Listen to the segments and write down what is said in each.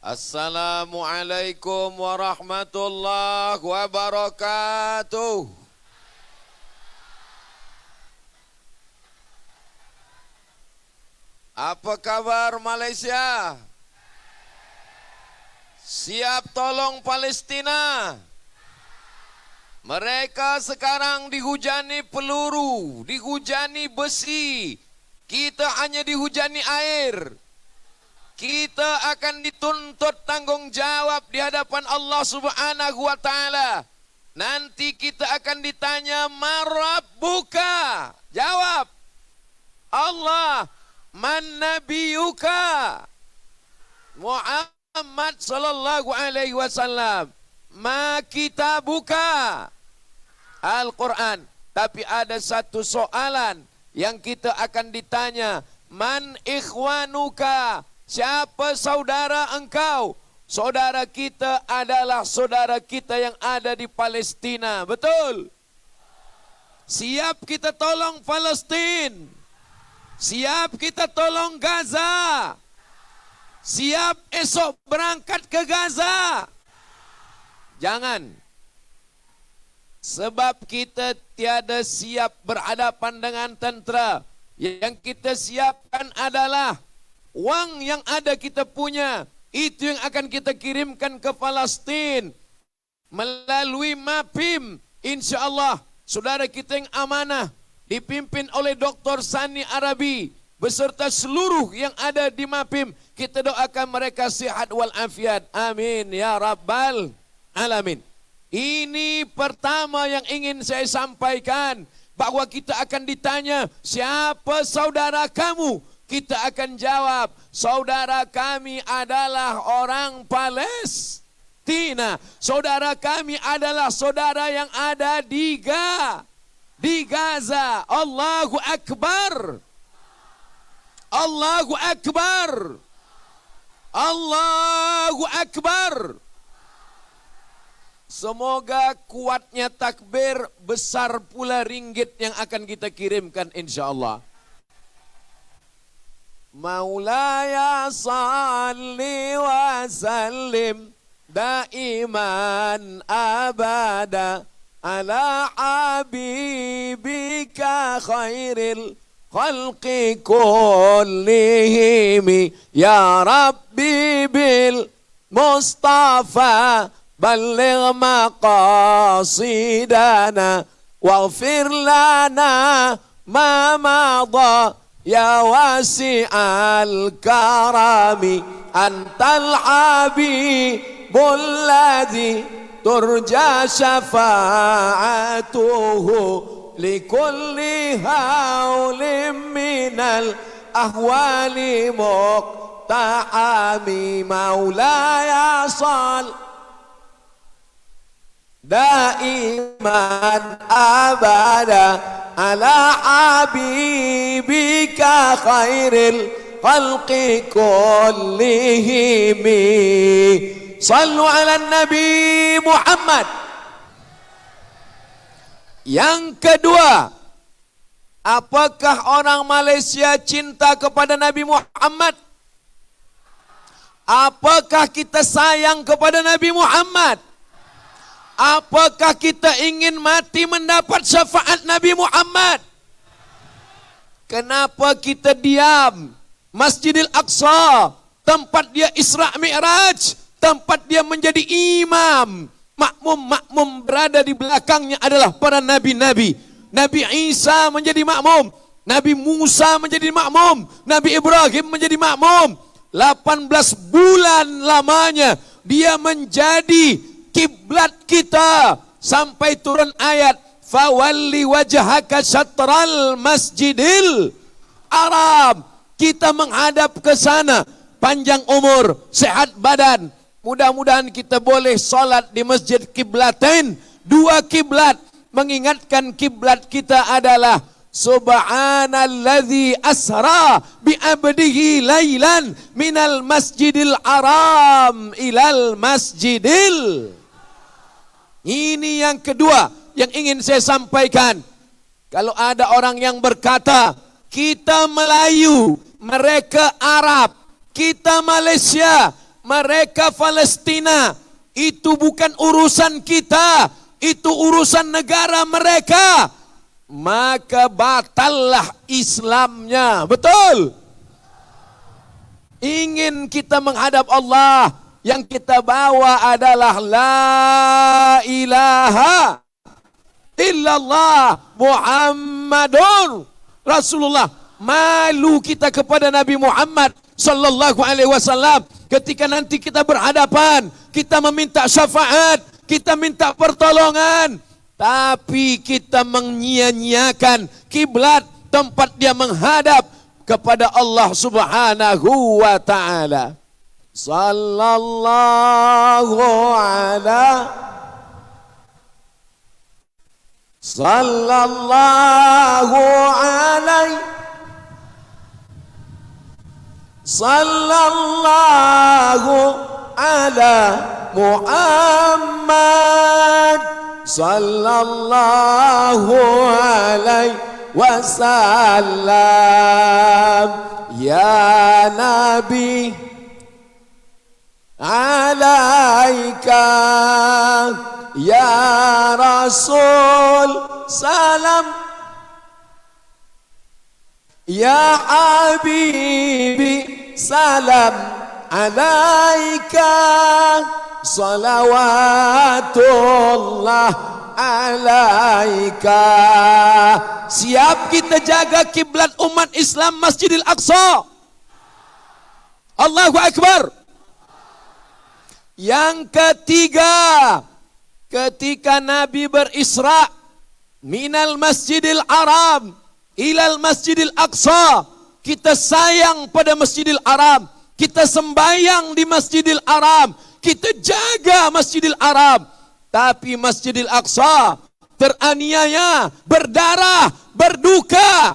Assalamualaikum warahmatullahi wabarakatuh. Apa kabar Malaysia? Siap tolong Palestina? Mereka sekarang dihujani peluru, dihujani besi. Kita hanya dihujani air. Kita akan dituntut tanggung jawab di hadapan Allah Subhanahu wa Ta'ala. Nanti kita akan ditanya, "Marabbuka?" Jawab, Allah. "Man nabiyuka?" Muhammad sallallahu alaihi wasallam. "Ma kitabuka?" Al-Quran. Tapi ada satu soalan yang kita akan ditanya, "Man ikhwanuka?" Siapa saudara engkau? Saudara kita adalah saudara kita yang ada di Palestina. Betul? Siap kita tolong Palestina. Siap kita tolong Gaza. Siap esok berangkat ke Gaza. Jangan. Sebab kita tiada siap berhadapan dengan tentera. Yang kita siapkan adalah wang yang ada kita punya, itu yang akan kita kirimkan ke Palestina melalui MAPIM. InsyaAllah saudara kita yang amanah dipimpin oleh Dr. Sani Arabi beserta seluruh yang ada di MAPIM. Kita doakan mereka sihat walafiat. Amin ya Rabbal Alamin. Ini pertama yang ingin saya sampaikan, bahwa kita akan ditanya, siapa saudara kamu? Kita akan jawab, saudara kami adalah orang Palestina. Saudara kami adalah saudara yang ada di Gaza. Allahu Akbar. Allahu Akbar. Allahu Akbar. Semoga kuatnya takbir, besar pula ringgit yang akan kita kirimkan insyaAllah. Maulaya salli wa sallim daiman abada ala habibika khairil khalqi kullihim ya Rabbi bil Mustafa balligh maqasidana waghfir lana ma madha ya wasi'al karami antal habibul ladzi turja syafa'atuhu likulli hawlim minal ahwali muqta'ami maulaya sal daiman abada ala habibika khairil khalqi kullihim. Sallu ala Nabi Muhammad. Yang kedua, apakah orang Malaysia cinta kepada Nabi Muhammad? Apakah kita sayang kepada Nabi Muhammad? Apakah kita ingin mati mendapat syafaat Nabi Muhammad? Kenapa kita diam? Masjidil Aqsa, tempat dia Isra Mi'raj, tempat dia menjadi imam. Makmum berada di belakangnya adalah para nabi-nabi. Nabi Isa menjadi makmum, Nabi Musa menjadi makmum, Nabi Ibrahim menjadi makmum. 18 bulan lamanya dia menjadi kiblat kita sampai turun ayat fawalli wajhaka syatral masjidil haram. Kita menghadap ke sana, panjang umur, sehat badan. Mudah-mudahan kita boleh salat di masjid kiblatain, dua kiblat, mengingatkan kiblat kita adalah subhanalladzi asra bi abdihi lailan minal masjidil haram ilal masjidil. Ini yang kedua yang ingin saya sampaikan. Kalau ada orang yang berkata, kita Melayu, mereka Arab, kita Malaysia, mereka Palestina. Itu bukan urusan kita, itu urusan negara mereka. Maka batallah Islamnya. Betul? Ingin kita menghadap Allah, yang kita bawa adalah la ilaha illallah Muhammadun Rasulullah. Malu kita kepada Nabi Muhammad sallallahu alaihi wasallam ketika nanti kita berhadapan, kita meminta syafaat, kita minta pertolongan, tapi kita menyia-nyiakan kiblat tempat dia menghadap kepada Allah Subhanahu wa taala. Sallallahu ala Muhammad sallallahu alaihi wasallam. Ya Nabi alaika, ya Rasul salam, ya Habibi salam alaika, salawatullah alaika. Siap kita jaga kiblat umat Islam Masjidil Aqsa. Allahu Akbar. Yang ketiga, ketika Nabi berisra minal Masjidil Haram ilal Masjidil Aqsa, kita sayang pada Masjidil Haram, kita sembayang di Masjidil Haram, kita jaga Masjidil Haram. Tapi Masjidil Aqsa teraniaya, berdarah, berduka.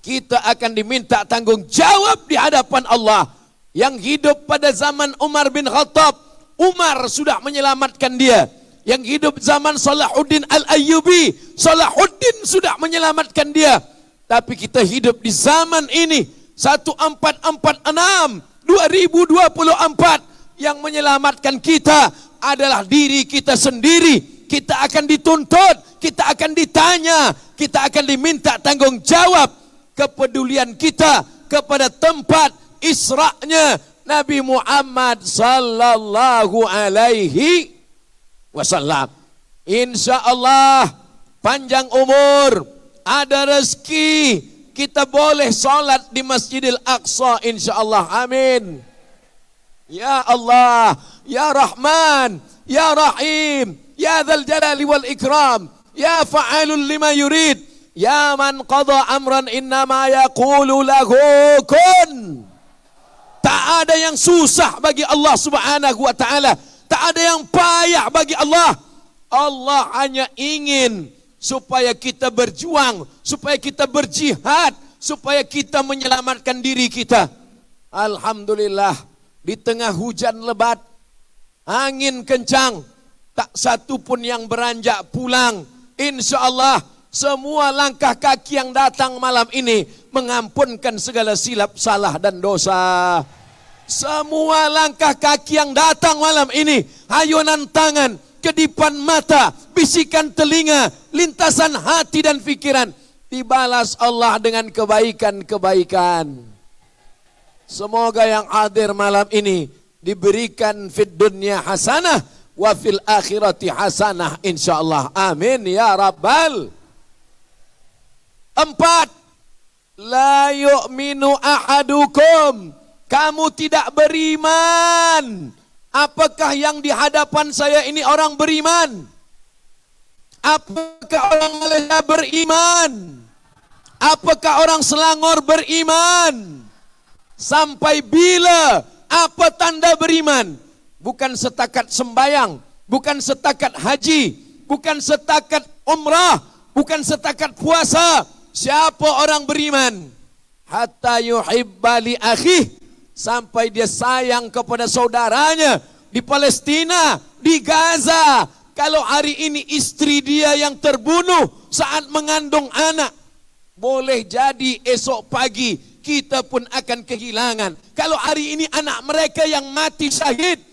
Kita akan diminta tanggung jawab di hadapan Allah. Yang hidup pada zaman Umar bin Khattab, Umar sudah menyelamatkan dia. Yang hidup zaman Salahuddin Al-Ayyubi, Salahuddin sudah menyelamatkan dia. Tapi kita hidup di zaman ini 1446 2024, yang menyelamatkan kita adalah diri kita sendiri. Kita akan dituntut, kita akan ditanya, kita akan diminta tanggung jawab kepedulian kita kepada tempat Isra'nya Nabi Muhammad sallallahu alaihi wasallam. Insyaallah panjang umur, ada rezeki, kita boleh salat di Masjidil Aqsa insyaallah. Amin. Ya Allah, ya Rahman, ya Rahim, ya Dzal Jalali wal Ikram, ya Fa'alul lima yurid, ya man qada amran innama yaqulu lahu kun. Tak ada yang susah bagi Allah Subhanahu wa taala, tak ada yang payah bagi Allah. Allah hanya ingin supaya kita berjuang, supaya kita berjihad, supaya kita menyelamatkan diri kita. Alhamdulillah, di tengah hujan lebat, angin kencang, tak satu pun yang beranjak pulang. Insyaallah semua langkah kaki yang datang malam ini mengampunkan segala silap, salah dan dosa. Semua langkah kaki yang datang malam ini, hayunan tangan, kedipan mata, bisikan telinga, lintasan hati dan pikiran, dibalas Allah dengan kebaikan-kebaikan. Semoga yang hadir malam ini diberikan fid dunya hasanah wa fil akhirati hasanah insyaallah. Amin ya rabbal. 4. La yu'minu ahadukum, kamu tidak beriman. Apakah yang di hadapan saya ini orang beriman? Apakah orang Malaysia beriman? Apakah orang Selangor beriman? Sampai bila? Apa tanda beriman? Bukan setakat sembayang, bukan setakat haji, bukan setakat umrah, bukan setakat puasa. Siapa orang beriman? Hatta yuhibba li akhih, sampai dia sayang kepada saudaranya di Palestina, di Gaza. Kalau hari ini istri dia yang terbunuh saat mengandung anak, boleh jadi esok pagi kita pun akan kehilangan. Kalau hari ini anak mereka yang mati syahid,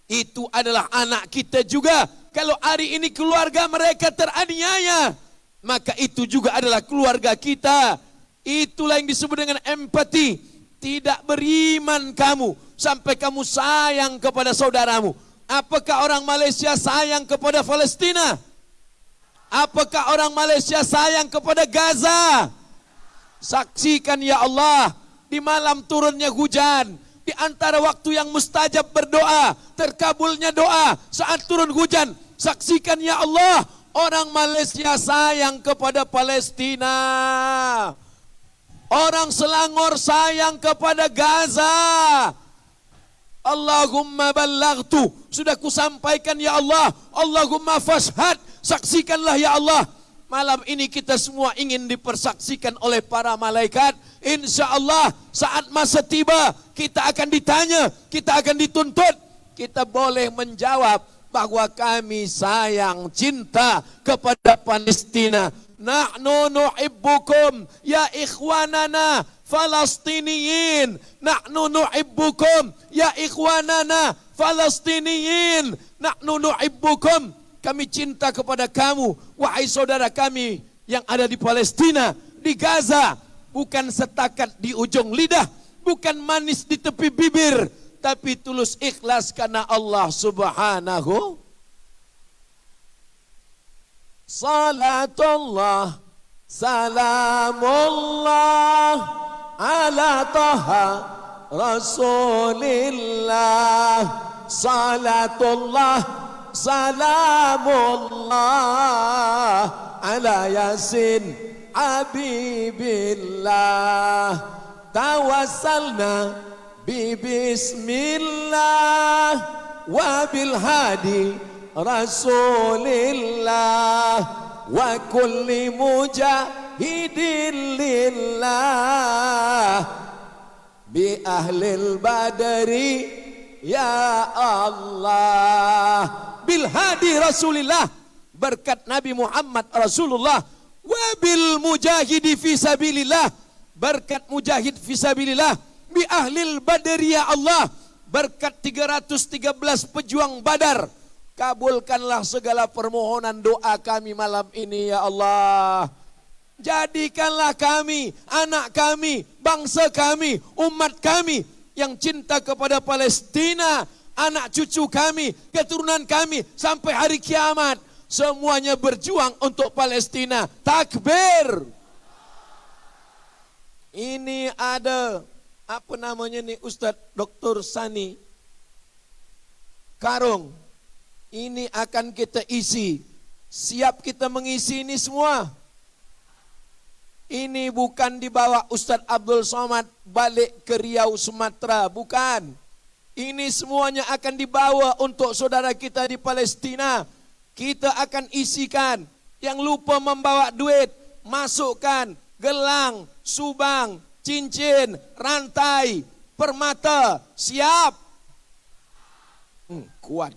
itu adalah anak kita juga. Kalau hari ini keluarga mereka teraniaya, maka itu juga adalah keluarga kita. Itulah yang disebut dengan empati. Tidak beriman kamu sampai kamu sayang kepada saudaramu. Apakah orang Malaysia sayang kepada Palestina? Apakah orang Malaysia sayang kepada Gaza? Saksikan ya Allah, di malam turunnya hujan, di antara waktu yang mustajab berdoa, terkabulnya doa saat turun hujan. Saksikan ya Allah, orang Malaysia sayang kepada Palestina. Orang Selangor sayang kepada Gaza. Allahumma ballaghtu, sudah kusampaikan ya Allah. Allahumma fashhad, saksikanlah ya Allah. Malam ini kita semua ingin dipersaksikan oleh para malaikat. Insya Allah saat masa tiba kita akan ditanya, kita akan dituntut. Kita boleh menjawab bahwa kami sayang, cinta kepada Palestina. Nahnu nuhibbukum ya ikhwanana Falastiniyin. Nahnu nuhibbukum ya ikhwanana Falastiniyin. Nahnu nuhibbukum. Kami cinta kepada kamu, wahai saudara kami yang ada di Palestina, di Gaza. Bukan setakat di ujung lidah, bukan manis di tepi bibir, tapi tulus ikhlas karena Allah Subhanahu. Salatullah, salamullah ala taha Rasulillah. Salatullah, salamullah ala Yasin Habibillah. Tawassalna bi bismillah wa bil hadi Rasulillah wa kulli mujahidin lillah bi ahlil badri ya Allah. Bil hadi Rasulillah, berkat Nabi Muhammad Rasulullah. Wa bil mujahidi fisabilillah, berkat mujahid fisabilillah. Bi ahlil badri ya Allah, berkat 313 pejuang Badar. Kabulkanlah segala permohonan doa kami malam ini ya Allah. Jadikanlah kami, anak kami, bangsa kami, umat kami yang cinta kepada Palestina, anak cucu kami, keturunan kami sampai hari kiamat, semuanya berjuang untuk Palestina. Takbir. Ini ada apa namanya nih, Ustadz Dr. Sani Karung. Ini akan kita isi. Siap kita mengisi ini semua. Ini bukan dibawa Ustadz Abdul Somad balik ke Riau, Sumatera. Bukan. Ini semuanya akan dibawa untuk saudara kita di Palestina. Kita akan isikan. Yang lupa membawa duit, masukkan gelang, subang, cincin, rantai, permata. Siap. Kuat.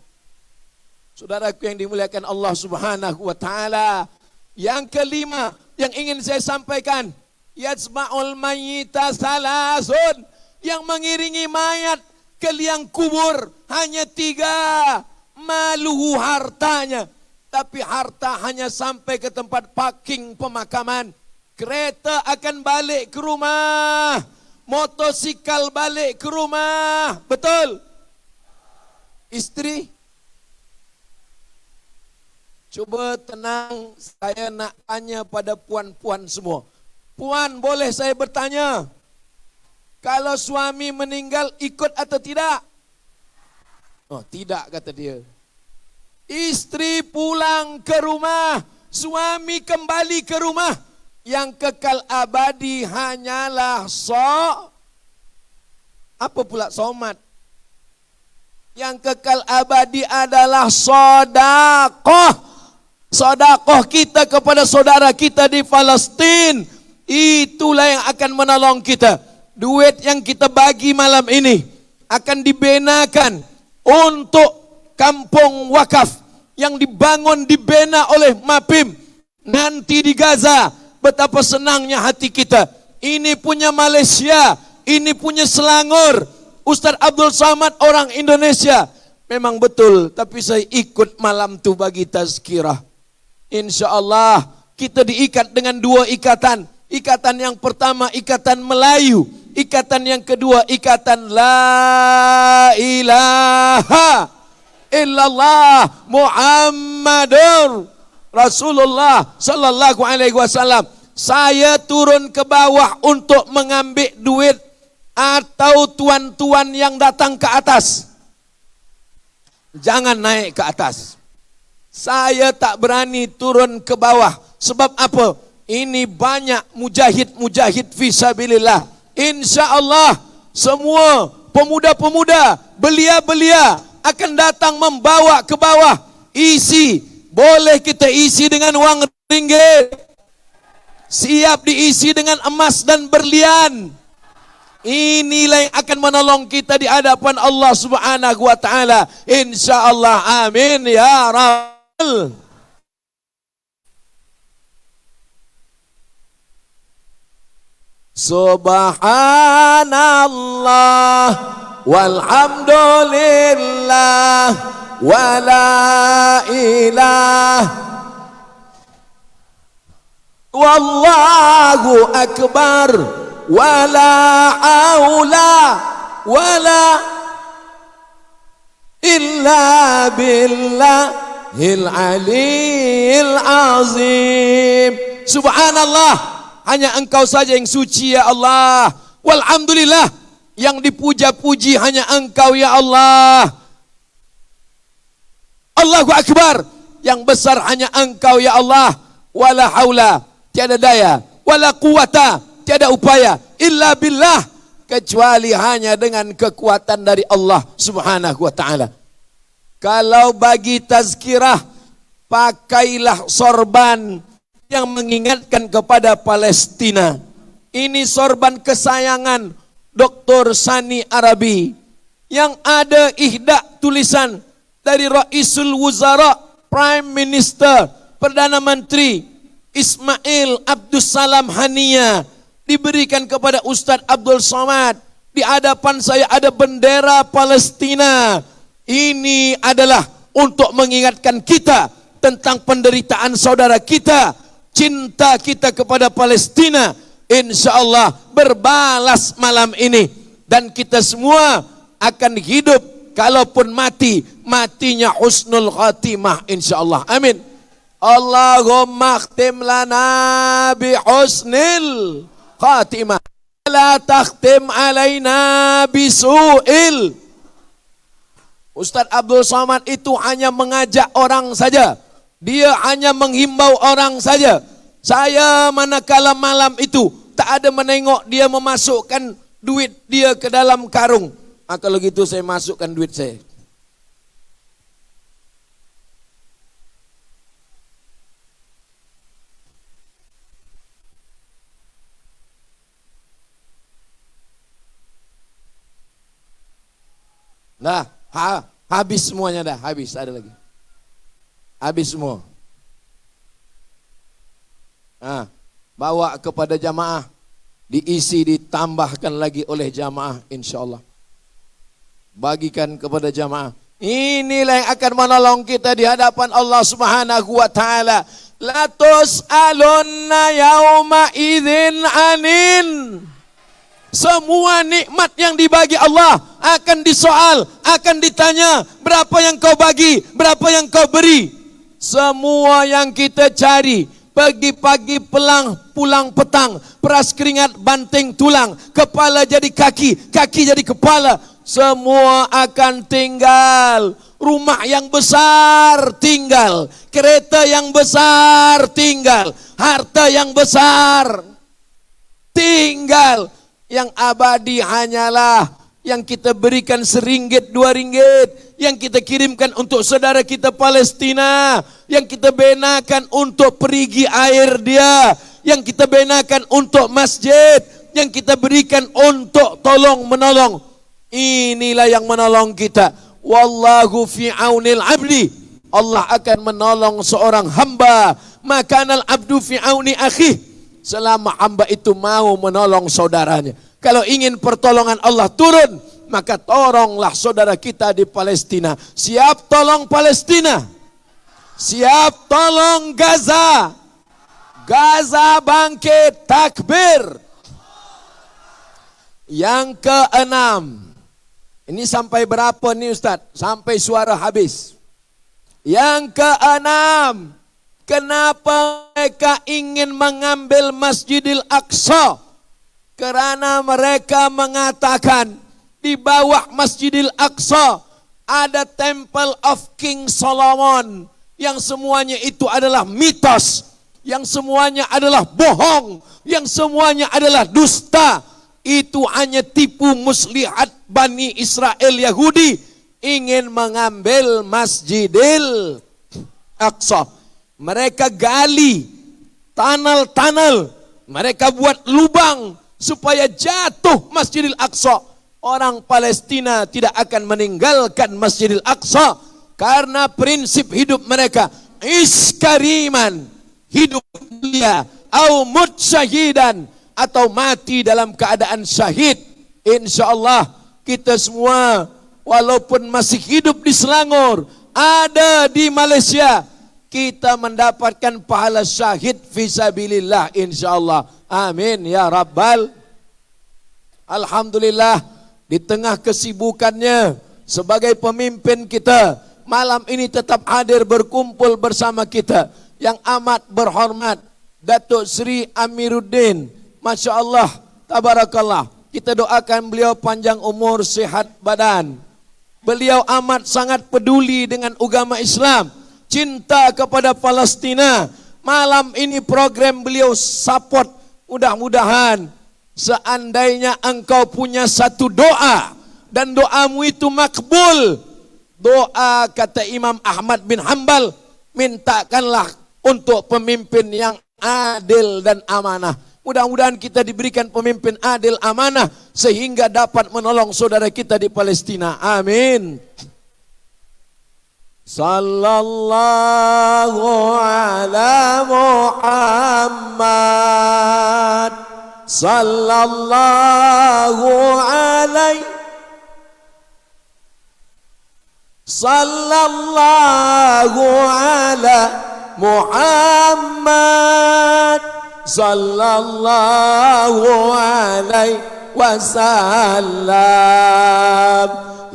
Saudaraku yang dimuliakan Allah Subhanahu wa taala. Yang kelima yang ingin saya sampaikan, yatsma'ul mayyita salasun, yang mengiringi mayat ke liang kubur hanya 3. Maluhu, hartanya, tapi harta hanya sampai ke tempat parking pemakaman. Kereta akan balik ke rumah, motosikal balik ke rumah. Betul? Istri, coba tenang, saya nak tanya pada puan-puan semua. Puan, boleh saya bertanya? Kalau suami meninggal ikut atau tidak? Oh, tidak kata dia. Istri pulang ke rumah, suami kembali ke rumah. Yang kekal abadi hanyalah apa pula somat? Yang kekal abadi adalah sedekah. Sedekah kita kepada saudara kita di Palestina, itulah yang akan menolong kita. Duit yang kita bagi malam ini akan dibenakan untuk kampung wakaf yang dibangun, dibina oleh MAPIM nanti di Gaza. Betapa senangnya hati kita. ini punya Malaysia, ini punya Selangor. Ustaz Abdul Somad orang Indonesia. Memang betul, tapi saya ikut malam tu bagi tazkirah. Insya Allah kita diikat dengan dua ikatan. Ikatan yang pertama ikatan Melayu, ikatan yang kedua ikatan La ilaha illallah Muhammadur Rasulullah sallallahu alaihi wasallam. Saya turun ke bawah untuk mengambil duit atau tuan-tuan yang datang ke atas. Jangan naik ke atas. Saya tak berani turun ke bawah. Sebab apa? Ini banyak mujahid-mujahid fisabilillah. Insya Allah semua pemuda-pemuda, belia-belia akan datang membawa ke bawah. Isi, boleh kita isi dengan wang ringgit. Siap diisi dengan emas dan berlian. Inilah yang akan menolong kita di hadapan Allah Subhanahu wa taala. Insyaallah, amin ya rabbal. Subhanallah walhamdulillah wala ilah wallahu akbar wala haula wala illa billahil aliyil azim. Subhanallah, hanya Engkau saja yang suci ya Allah. Walhamdulillah, yang dipuja-puji hanya Engkau ya Allah. Allahu akbar, yang besar hanya Engkau ya Allah. Wala haula, tiada daya, wala quwata, tiada upaya, illa billah, kecuali hanya dengan kekuatan dari Allah Subhanahu wa taala. Kalau bagi tazkirah, pakailah sorban yang mengingatkan kepada Palestina. Ini sorban kesayangan Dr. Sani Arabi yang ada ihda tulisan dari Raisul Wuzara, Prime Minister, Perdana Menteri Ismail Abdus Salam Hania, diberikan kepada Ustaz Abdul Somad. Di hadapan saya ada bendera Palestina. Ini adalah untuk mengingatkan kita tentang penderitaan saudara kita, cinta kita kepada Palestina. Insya Allah berbalas malam ini, dan kita semua akan hidup. Kalaupun mati, matinya husnul khatimah insya Allah. Amin. Allahumma khtim lana bi husnil khatimah, la takhtim alaina bi su'il. Ustaz Abdul Somad itu hanya mengajak orang saja. Dia hanya menghimbau orang saja. Saya manakala malam itu tak ada menengok dia memasukkan duit dia ke dalam karung. Kalau gitu saya masukkan duit saya. Nah, habis semuanya dah, habis, ada lagi. Habis semua. Nah, bawa kepada jamaah, diisi, ditambahkan lagi oleh jamaah insyaallah. Bagikan kepada jamaah. Inilah yang akan menolong kita di hadapan Allah Subhanahu wa taala. La tus'alunna yauma idzin anin. Semua nikmat yang dibagi Allah akan disoal, akan ditanya, berapa yang kau bagi, berapa yang kau beri. Semua yang kita cari, pagi-pagi pulang petang, peras keringat banting tulang, kepala jadi kaki, kaki jadi kepala, semua akan tinggal. Rumah yang besar tinggal, kereta yang besar tinggal, harta yang besar tinggal. Yang abadi hanyalah yang kita berikan RM1, RM2, yang kita kirimkan untuk saudara kita Palestina, yang kita benakan untuk perigi air dia, yang kita benakan untuk masjid, yang kita berikan untuk tolong menolong. Inilah yang menolong kita. Wallahu fi aunil abdi. Allah akan menolong seorang hamba. Makanal abdu fi auni akhih. selama hamba itu mau menolong saudaranya. Kalau ingin pertolongan Allah turun, maka tolonglah saudara kita di Palestina. Siap tolong Palestina, siap tolong Gaza. Gaza bangkit, takbir. Yang keenam, ini sampai berapa nih Ustaz? Sampai suara habis. Yang keenam, kenapa mereka ingin mengambil Masjidil Aqsa? Karena mereka mengatakan di bawah Masjidil Aqsa ada Temple of King Solomon, yang semuanya itu adalah mitos, yang semuanya adalah bohong, yang semuanya adalah dusta. Itu hanya tipu muslihat Bani Israel Yahudi ingin mengambil Masjidil Aqsa. Mereka gali tunnel, mereka buat lubang supaya jatuh Masjidil Aqsa. Orang Palestina tidak akan meninggalkan Masjidil Aqsa karena prinsip hidup mereka iskariman, hidup mulia, au mut syahidan, atau mati dalam keadaan syahid. Insyaallah kita semua walaupun masih hidup di Selangor, ada di Malaysia, kita mendapatkan pahala syahid fisabilillah insyaallah. Amin ya rabbal. Alhamdulillah, di tengah kesibukannya sebagai pemimpin kita, malam ini tetap hadir berkumpul bersama kita yang amat berhormat Datuk Seri Amiruddin. Masya Allah, tabarakallah. Kita doakan beliau panjang umur, sehat badan. Beliau amat sangat peduli dengan agama Islam, cinta kepada Palestina. Malam ini program beliau support. Mudah-mudahan seandainya engkau punya satu doa dan doamu itu makbul. Doa kata Imam Ahmad bin Hanbal, mintakanlah untuk pemimpin yang adil dan amanah. Mudah-mudahan kita diberikan pemimpin adil amanah sehingga dapat menolong saudara kita di Palestina. Amin. Sallallahu ala Muhammad. Sallallahu alaihi. Sallallahu ala Muhammad. Sallallahu alaihi wasallam.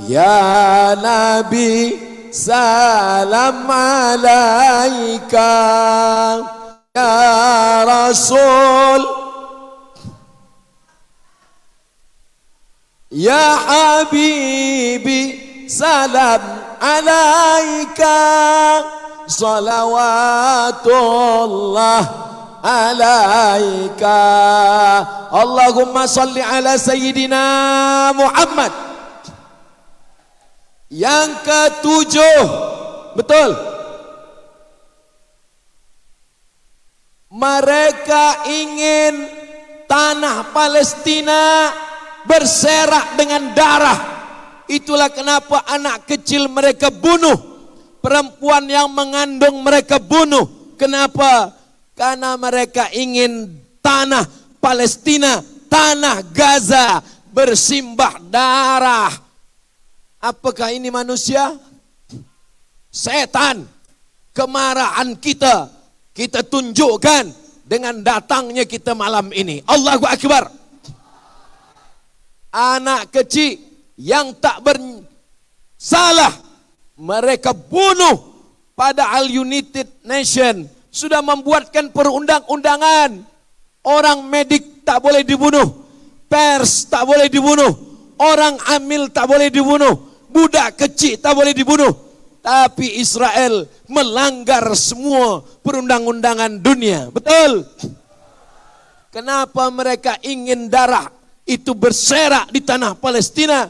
Ya Nabi, salam alaika. Ya Rasul, ya Habibi, salam alaika. Salawatullah alaika. Allahumma salli ala Sayyidina Muhammad. Yang ketujuh, betul, mereka ingin tanah Palestina berserak dengan darah. Itulah kenapa anak kecil mereka bunuh, perempuan yang mengandung mereka bunuh. Kenapa? Karena mereka ingin tanah Palestina, tanah Gaza bersimbah darah. Apakah ini manusia? Setan. Kemarahan kita tunjukkan dengan datangnya kita malam ini. Allahu Akbar. Anak kecil yang tak bersalah mereka bunuh. Padahal United Nation sudah membuatkan perundang-undangan. Orang medik tak boleh dibunuh, pers tak boleh dibunuh, orang hamil tak boleh dibunuh, budak kecil tak boleh dibunuh. Tapi Israel melanggar semua perundang-undangan dunia. Betul? Kenapa mereka ingin darah itu berserak di tanah Palestina?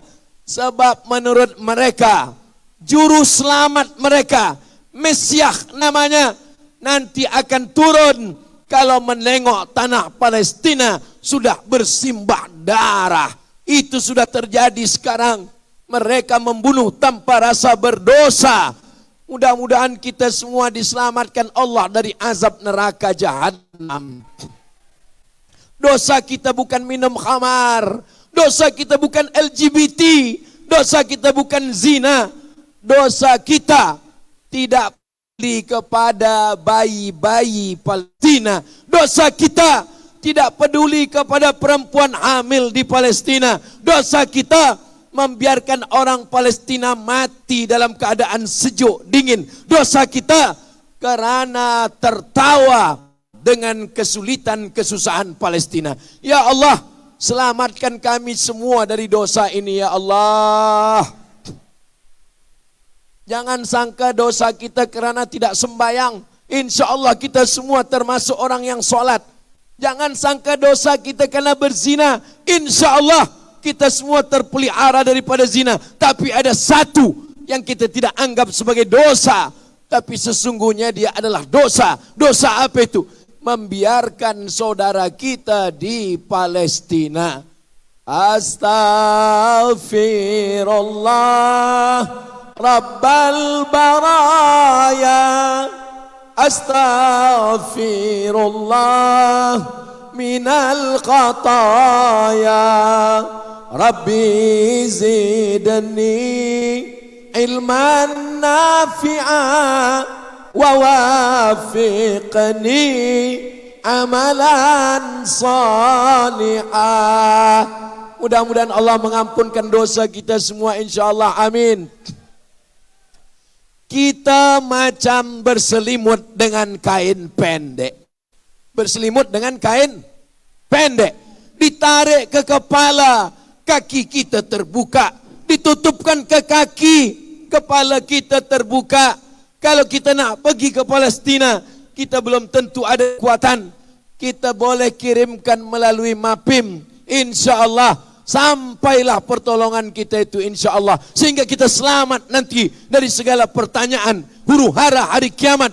Sebab menurut mereka, juru selamat mereka, Mesias namanya, nanti akan turun kalau menengok tanah Palestina sudah bersimbah darah. Itu sudah terjadi sekarang. Mereka membunuh tanpa rasa berdosa. Mudah-mudahan kita semua diselamatkan Allah dari azab neraka Jahannam. Dosa kita bukan minum khamar. Dosa kita bukan LGBT. Dosa kita bukan zina. Dosa kita tidak peduli kepada bayi-bayi Palestina. Dosa kita tidak peduli kepada perempuan hamil di Palestina. Dosa kita membiarkan orang Palestina mati dalam keadaan sejuk, dingin. Dosa kita karena tertawa dengan kesulitan, kesusahan Palestina. Ya Allah, selamatkan kami semua dari dosa ini ya Allah. Jangan sangka dosa kita karena tidak sembahyang. Insya Allah kita semua termasuk orang yang sholat. Jangan sangka dosa kita karena berzina. Insya Allah kita semua terpelihara daripada zina. Tapi ada satu yang kita tidak anggap sebagai dosa, tapi sesungguhnya dia adalah dosa. Dosa apa itu? Membiarkan saudara kita di Palestina. Astaghfirullah Rabbal baraya, astaghfirullah minal khataya, Rabbi zidni ilman nafi'a wa wafiqni amalan salihah. Mudah-mudahan Allah mengampunkan dosa kita semua insyaallah, amin. Kita macam berselimut dengan kain pendek. Berselimut dengan kain pendek. Ditarik ke kepala, kaki kita terbuka. Ditutupkan ke kaki, kepala kita terbuka. Kalau kita nak pergi ke Palestina, kita belum tentu ada kekuatan. Kita boleh kirimkan melalui MAPIM. Insya Allah sampailah pertolongan kita itu insya Allah. Sehingga kita selamat nanti dari segala pertanyaan. Huru hara hari kiamat.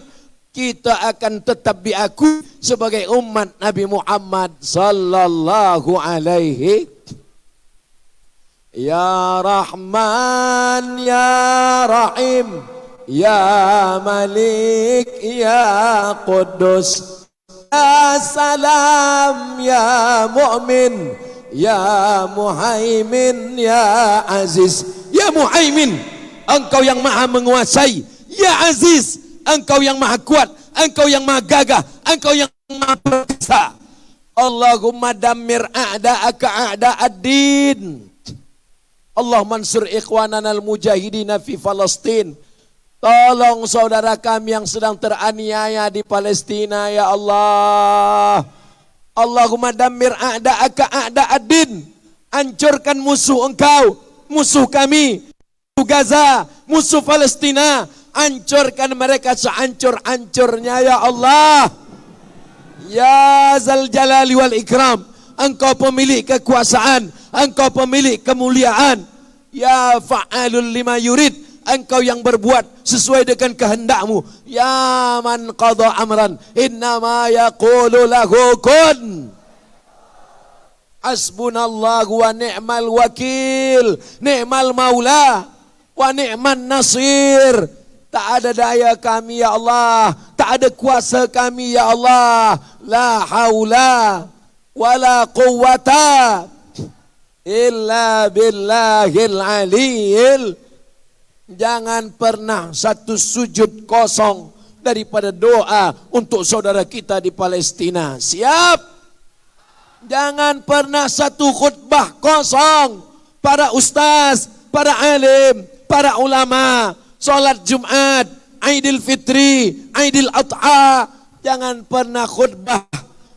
Kita akan tetap diakui sebagai umat Nabi Muhammad sallallahu alaihi. Ya Rahman, Ya Rahim, Ya Malik, Ya Quddus, Ya Salam, Ya Mu'min, Ya Muhaimin, Ya Aziz. Ya Muhaimin, Engkau yang maha menguasai. Ya Aziz, Engkau yang maha kuat. Engkau yang maha gagah. Engkau yang maha perkasa. Allahumma dammir a'da'aka a'da'ad-din. Allah mansur ikhwanana al-mujahidina fi Palestin. Tolong saudara kami yang sedang teraniaya di Palestina ya Allah. Allahumma dammir a'da'aka a'da'ad-din. Hancurkan musuh engkau, musuh kami, musuh Gaza, musuh Palestina. Hancurkan mereka sehancur-hancurnya ya Allah. Ya Zal Jalali wal Ikram, Engkau pemilik kekuasaan, Engkau pemilik kemuliaan. Ya Fa'alul lima yurid, Engkau yang berbuat sesuai dengan kehendakmu. Ya man qadha amran innama yaqulu lahu kun. Hasbunallahu wa ni'mal wakil, ni'mal maula wa ni'man nasir. Tak ada daya kami ya Allah, tak ada kuasa kami ya Allah. La haula wala quwwata illa billahil aliyil. Jangan pernah satu sujud kosong daripada doa untuk saudara kita di Palestina. Siap? Jangan pernah satu khutbah kosong. Para ustaz, para alim, para ulama, salat Jumat, Aidil Fitri, Aidil Adha. Jangan pernah khutbah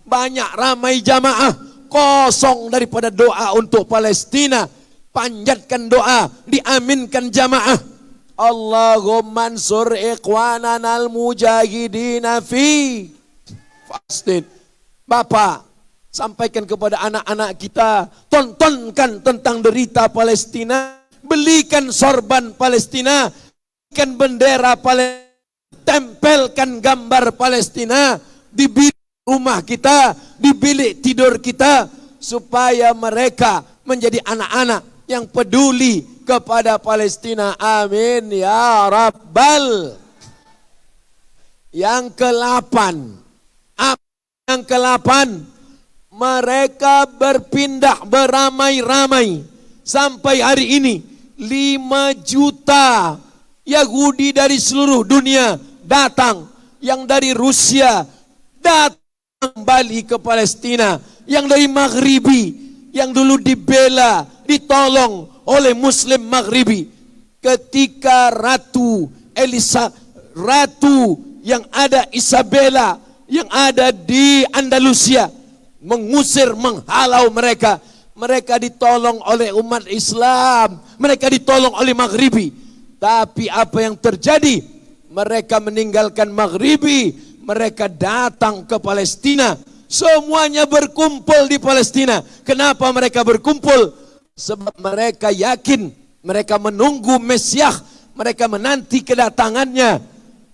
banyak ramai jamaah kosong daripada doa untuk Palestina. Panjatkan doa, diaminkan jamaah. Allahumma ansur ikhwanana al-mujahidina fi Palestin. Bapak, sampaikan kepada anak-anak kita, tontonkan tentang derita Palestina, belikan sorban Palestina, belikan bendera Palestina, tempelkan gambar Palestina di bilik rumah kita, di bilik tidur kita, supaya mereka menjadi anak-anak yang peduli kepada Palestina. Amin ya Rabbal. Yang ke-8, yang ke-8, mereka berpindah beramai-ramai. Sampai hari ini 5 juta Yahudi dari seluruh dunia datang. Yang dari Rusia datang kembali ke Palestina. Yang dari Maghribi, yang dulu dibela, ditolong oleh Muslim Maghribi. Ketika Ratu yang ada Isabella, yang ada di Andalusia, mengusir, menghalau mereka. Mereka ditolong oleh umat Islam, mereka ditolong oleh Maghribi. Tapi apa yang terjadi? Mereka meninggalkan Maghribi, mereka datang ke Palestina. Semuanya berkumpul di Palestina. Kenapa mereka berkumpul? Sebab mereka yakin, mereka menunggu Mesiah, mereka menanti kedatangannya.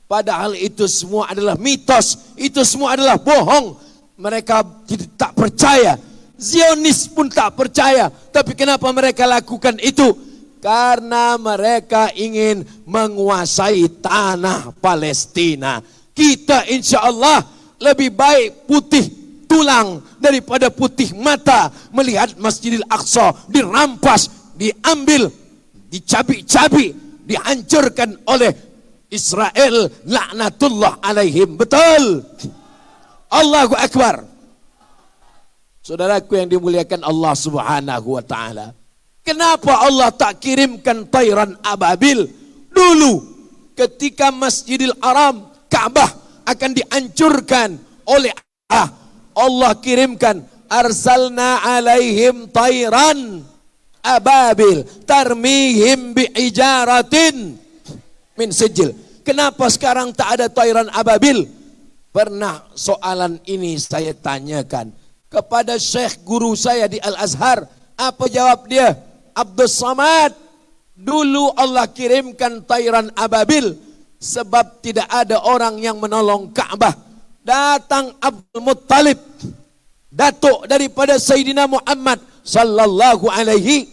Padahal itu semua adalah mitos, itu semua adalah bohong. Mereka tak percaya. Zionis pun tak percaya. Tapi kenapa mereka lakukan itu? Karena mereka ingin menguasai tanah Palestina. Kita insya Allah lebih baik putih tulang daripada putih mata melihat Masjidil Aqsa dirampas, diambil, dicabik-cabik, dihancurkan oleh Israel laknatullah alaihim. Betul. Allahu Akbar. Saudaraku yang dimuliakan Allah Subhanahu wa taala. Kenapa Allah tak kirimkan tayran ababil dulu ketika Masjidil Haram Ka'bah akan dihancurkan oleh Allah kirimkan arsalna alaihim tayran ababil tarmihim bi'ijaratin min sijil. Kenapa sekarang tak ada tayran ababil? Pernah soalan ini saya tanyakan kepada Syekh guru saya di Al-Azhar. Apa jawab dia? Abdul Samad, dulu Allah kirimkan tayran ababil sebab tidak ada orang yang menolong Ka'bah. Datang Abdul Muttalib, datuk daripada Sayyidina Muhammad sallallahu alaihi,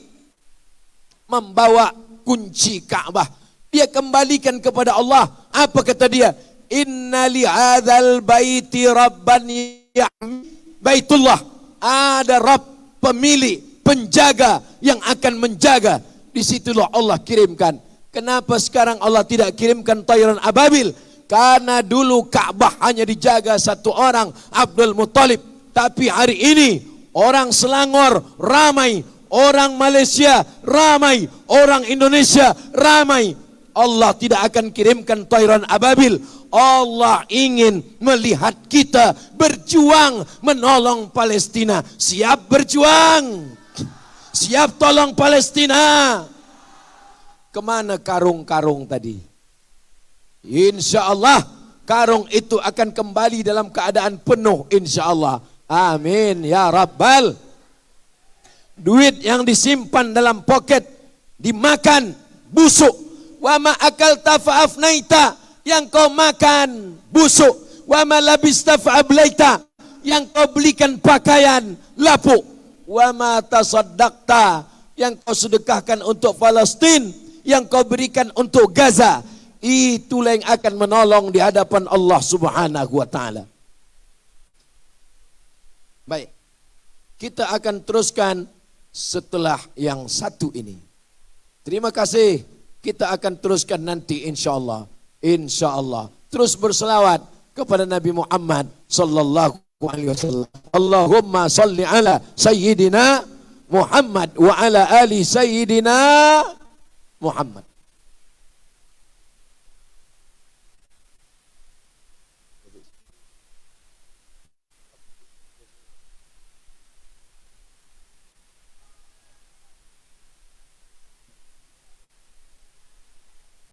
membawa kunci Ka'bah. Dia kembalikan kepada Allah. Apa kata dia? Inna li hadzal baiti rabban yahmi Baitullah, ada Rabb, pemilik, penjaga yang akan menjaga. Disitulah Allah kirimkan. Kenapa sekarang Allah tidak kirimkan tayran ababil? Karena dulu Ka'bah hanya dijaga satu orang, Abdul Muttalib. Tapi hari ini orang Selangor ramai, orang Malaysia ramai, orang Indonesia ramai. Allah tidak akan kirimkan tayran ababil. Allah ingin melihat kita berjuang menolong Palestina. Siap berjuang, siap tolong Palestina. Kemana karung-karung tadi? Insya Allah karung itu akan kembali dalam keadaan penuh, insya Allah. Amin ya Rabbal. Duit yang disimpan dalam poket dimakan busuk. Wa ma akalta fa afnaita, yang kau makan busuk. Wa ma labista fa ablaita, yang kau belikan pakaian lapuk. Wa ma tasaddaqta, yang kau sedekahkan untuk Palestin, yang kau berikan untuk Gaza. Itulah yang akan menolong di hadapan Allah Subhanahu wa taala. Baik, kita akan teruskan setelah yang satu ini. Terima kasih. Kita akan teruskan nanti insyaallah. Insyaallah. Terus berselawat kepada Nabi Muhammad sallallahu alaihi wasallam. Allahumma salli ala sayyidina Muhammad wa ala ali sayyidina Muhammad.